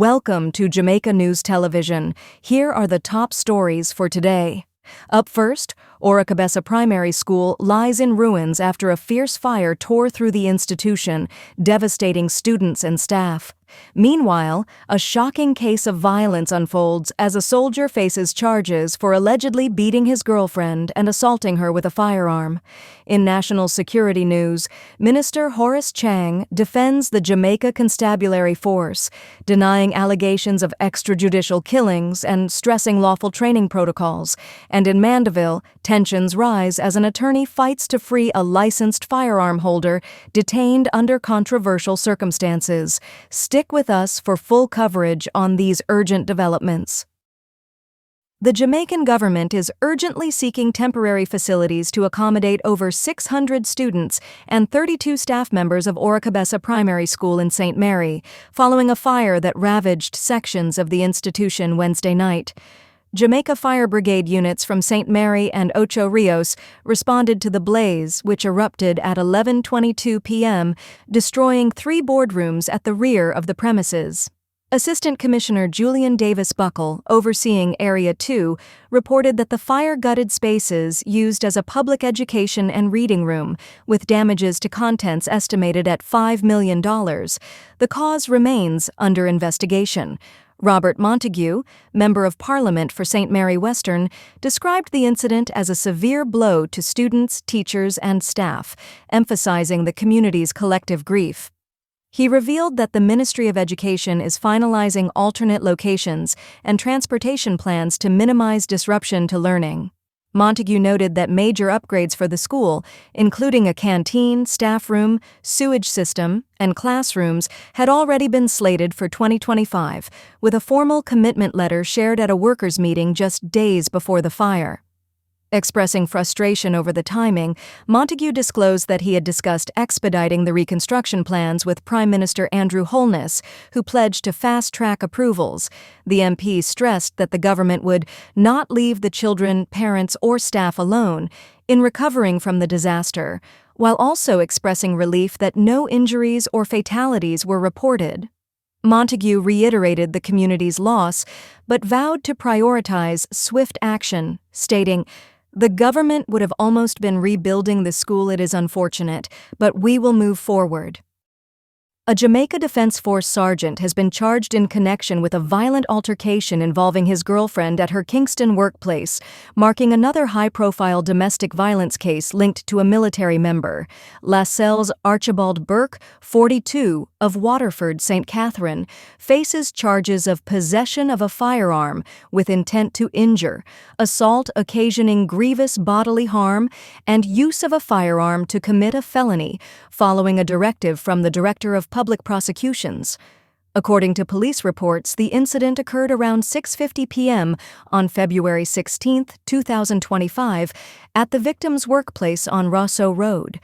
Welcome to Jamaica News Television. Here are the top stories for today. Up first, Oracabessa Primary School lies in ruins after a fierce fire tore through the institution, devastating students and staff. Meanwhile, a shocking case of violence unfolds as a soldier faces charges for allegedly beating his girlfriend and assaulting her with a firearm. In national security news, Minister Horace Chang defends the Jamaica Constabulary Force, denying allegations of extrajudicial killings and stressing lawful training protocols. And in Mandeville, tensions rise as an attorney fights to free a licensed firearm holder detained under controversial circumstances. Stick with us for full coverage on these urgent developments. The Jamaican government is urgently seeking temporary facilities to accommodate over 600 students and 32 staff members of Oracabessa Primary School in St. Mary, following a fire that ravaged sections of the institution Wednesday night. Jamaica Fire Brigade units from St. Mary and Ocho Rios responded to the blaze, which erupted at 11:22 p.m., destroying 3 boardrooms at the rear of the premises. Assistant Commissioner Julian Davis Buckle, overseeing Area 2, reported that the fire gutted spaces used as a public education and reading room, with damages to contents estimated at $5 million. The cause remains under investigation. Robert Montague, Member of Parliament for St. Mary Western, described the incident as a severe blow to students, teachers, and staff, emphasizing the community's collective grief. He revealed that the Ministry of Education is finalizing alternate locations and transportation plans to minimize disruption to learning. Montague noted that major upgrades for the school, including a canteen, staff room, sewage system, and classrooms, had already been slated for 2025, with a formal commitment letter shared at a workers' meeting just days before the fire. Expressing frustration over the timing, Montague disclosed that he had discussed expediting the reconstruction plans with Prime Minister Andrew Holness, who pledged to fast-track approvals. The MP stressed that the government would not leave the children, parents, or staff alone in recovering from the disaster, while also expressing relief that no injuries or fatalities were reported. Montague reiterated the community's loss, but vowed to prioritize swift action, stating, "The government would have almost been rebuilding the school. It is unfortunate, but we will move forward." A Jamaica Defence Force sergeant has been charged in connection with a violent altercation involving his girlfriend at her Kingston workplace, marking another high-profile domestic violence case linked to a military member. Lascelles Archibald Burke, 42, of Waterford, St. Catherine, faces charges of possession of a firearm with intent to injure, assault occasioning grievous bodily harm, and use of a firearm to commit a felony, following a directive from the Director of Public Prosecutions. According to police reports, the incident occurred around 6:50 p.m. on February 16, 2025, at the victim's workplace on Rosso Road.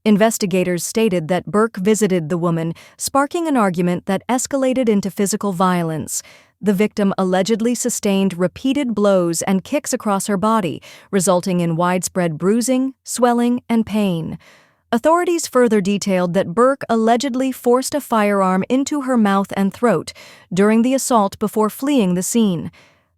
Investigators stated that Burke visited the woman, sparking an argument that escalated into physical violence. The victim allegedly sustained repeated blows and kicks across her body, resulting in widespread bruising, swelling, and pain. Authorities further detailed that Burke allegedly forced a firearm into her mouth and throat during the assault before fleeing the scene.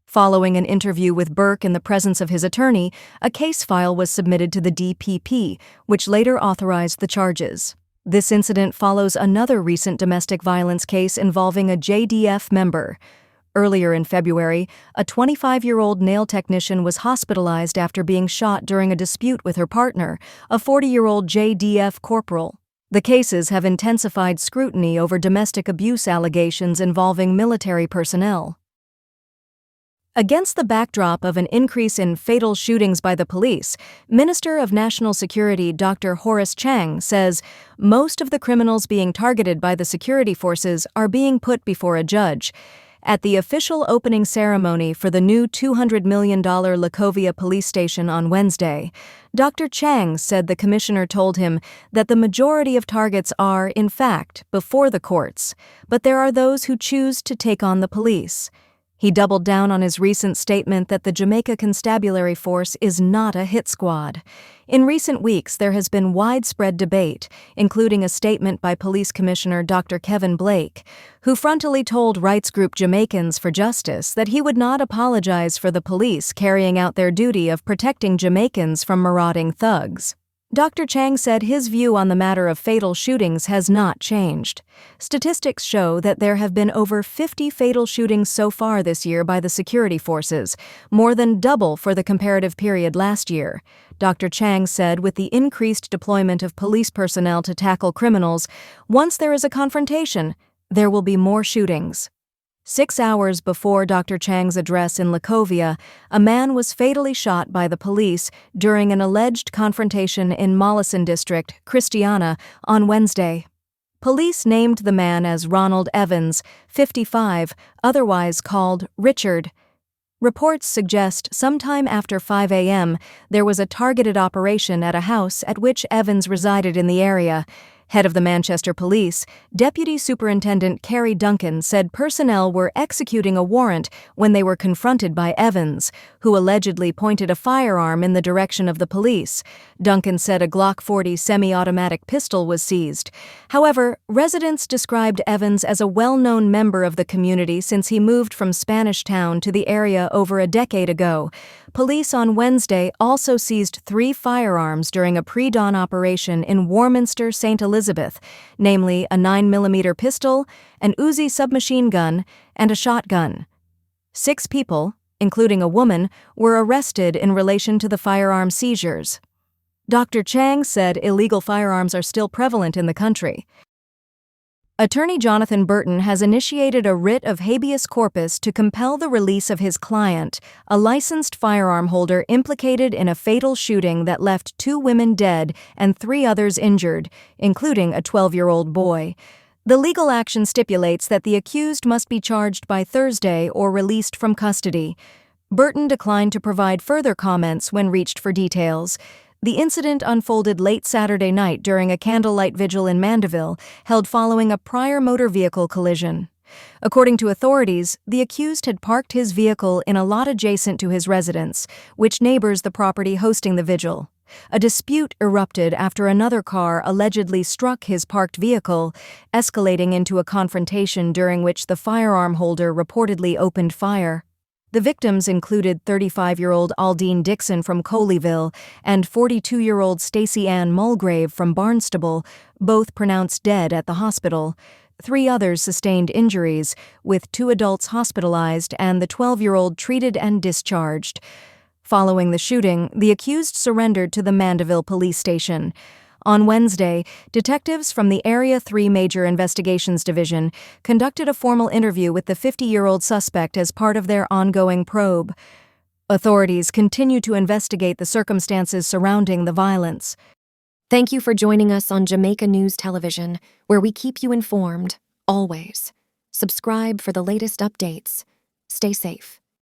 Following an interview with Burke in the presence of his attorney, a case file was submitted to the DPP, which later authorized the charges. This incident follows another recent domestic violence case involving a JDF member. Earlier in February, a 25-year-old nail technician was hospitalized after being shot during a dispute with her partner, a 40-year-old JDF corporal. The cases have intensified scrutiny over domestic abuse allegations involving military personnel. Against the backdrop of an increase in fatal shootings by the police, Minister of National Security Dr. Horace Chang says most of the criminals being targeted by the security forces are being put before a judge. At the official opening ceremony for the new $200 million Lacovia police station on Wednesday, Dr. Chang said the commissioner told him that the majority of targets are, in fact, before the courts, but there are those who choose to take on the police. He doubled down on his recent statement that the Jamaica Constabulary Force is not a hit squad. In recent weeks, there has been widespread debate, including a statement by Police Commissioner Dr. Kevin Blake, who frontally told rights group Jamaicans for Justice that he would not apologize for the police carrying out their duty of protecting Jamaicans from marauding thugs. Dr. Chang said his view on the matter of fatal shootings has not changed. Statistics show that there have been over 50 fatal shootings so far this year by the security forces, more than double for the comparative period last year. Dr. Chang said with the increased deployment of police personnel to tackle criminals, once there is a confrontation, there will be more shootings. 6 hours before Dr. Chang's address in Lacovia, a man was fatally shot by the police during an alleged confrontation in Mollison District, Christiana, on Wednesday. Police named the man as Ronald Evans, 55, otherwise called Richard. Reports suggest sometime after 5 a.m., there was a targeted operation at a house at which Evans resided in the area. Head of the Manchester Police, Deputy Superintendent Kerry Duncan said personnel were executing a warrant when they were confronted by Evans, who allegedly pointed a firearm in the direction of the police. Duncan said a Glock 40 semi-automatic pistol was seized. However, residents described Evans as a well-known member of the community since he moved from Spanish Town to the area over a decade ago. Police on Wednesday also seized 3 firearms during a pre-dawn operation in Warminster, St. Elizabeth, namely a 9mm pistol, an Uzi submachine gun, and a shotgun. 6 people, including a woman, were arrested in relation to the firearm seizures. Dr. Chang said illegal firearms are still prevalent in the country. Attorney Jonathan Burton has initiated a writ of habeas corpus to compel the release of his client, a licensed firearm holder implicated in a fatal shooting that left 2 women dead and 3 others injured, including a 12-year-old boy. The legal action stipulates that the accused must be charged by Thursday or released from custody. Burton declined to provide further comments when reached for details. The incident unfolded late Saturday night during a candlelight vigil in Mandeville, held following a prior motor vehicle collision. According to authorities, the accused had parked his vehicle in a lot adjacent to his residence, which neighbors the property hosting the vigil. A dispute erupted after another car allegedly struck his parked vehicle, escalating into a confrontation during which the firearm holder reportedly opened fire. The victims included 35-year-old Aldine Dixon from Coleyville and 42-year-old Stacey Ann Mulgrave from Barnstable, both pronounced dead at the hospital. 3 others sustained injuries, with 2 adults hospitalized and the 12-year-old treated and discharged. Following the shooting, the accused surrendered to the Mandeville police station. On Wednesday, detectives from the Area 3 Major Investigations Division conducted a formal interview with the 50-year-old suspect as part of their ongoing probe. Authorities continue to investigate the circumstances surrounding the violence. Thank you for joining us on Jamaica News Television, where we keep you informed, always. Subscribe for the latest updates. Stay safe.